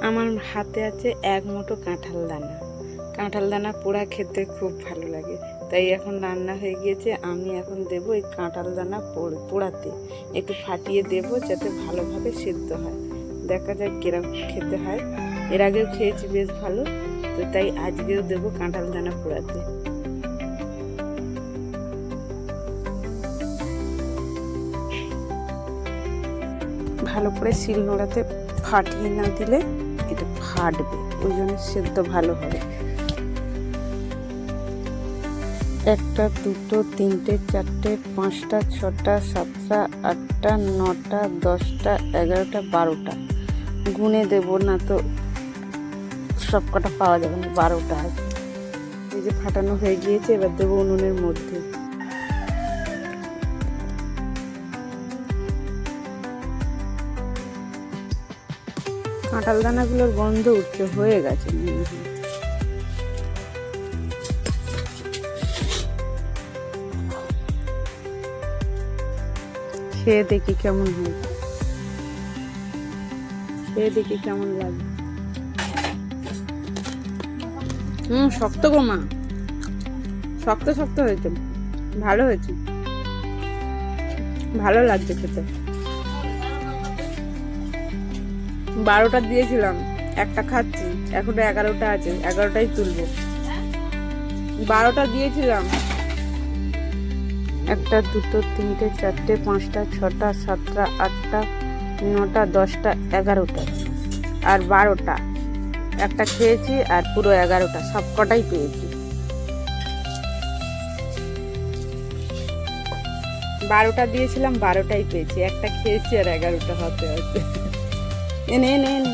আমার হাতে আছে এক মুঠো কাঁঠাল দানা। কাঁঠাল দানা পোড়া খেতে খুব ভালো লাগে, তাই এখন রান্না হয়ে গিয়েছে। আমি এখন দেবো এই কাঁঠাল দানা পোড়াতে, একটু ফাটিয়ে দেবো যাতে ভালোভাবে সিদ্ধ হয়। দেখা যাক কিরকম খেতে হয়। এর আগেও খেয়েছি বেশ ভালো, তো তাই আজকেও দেবো কাঁঠাল দানা পোড়াতে। ভালো করে শিল নোড়াতে ফাটিয়ে না দিলে এটা ফাটবে, ওই জন্য সেদ্ধ ভালো হবে। একটা, দুটো, তিনটে, চারটে, পাঁচটা, ছটা, সাতটা, আটটা, নটা, 10টা, 11টা, 12টা গুনে দেবো, না তো সব কটা পাওয়া যাবে না। 12টা আছে। এই যে ফাটানো হয়ে গিয়েছে, এবার দেবো উনুনের মধ্যে। কাঁঠাল দানাগুলোর গন্ধ উঠছে, হয়ে গেছে। খেয়ে দেখি কেমন হয়, খেয়ে দেখি কেমন লাগে। শক্ত গো মা, শক্ত শক্ত হয়েছে, ভালো হয়েছে, ভালো লাগছে খেতে। 12টা দিয়েছিলাম, একটা খাচ্ছি, এখনো 11টা আছে, 11টাই তুলবো। 12টা দিয়েছিলাম, 1টা, 2টো, 3টে, 4টে, 5টা, 6টা, 7টা, 8টা, 9টা, 10টা, 11টা আর 12টা। একটা খেয়েছি আর পুরো 11টা, সব কটাই পেয়েছি। 12টা দিয়েছিলাম, 12টাই পেয়েছি। একটা খেয়েছি আর 11টা হাতে আছে। এনে এনে এনে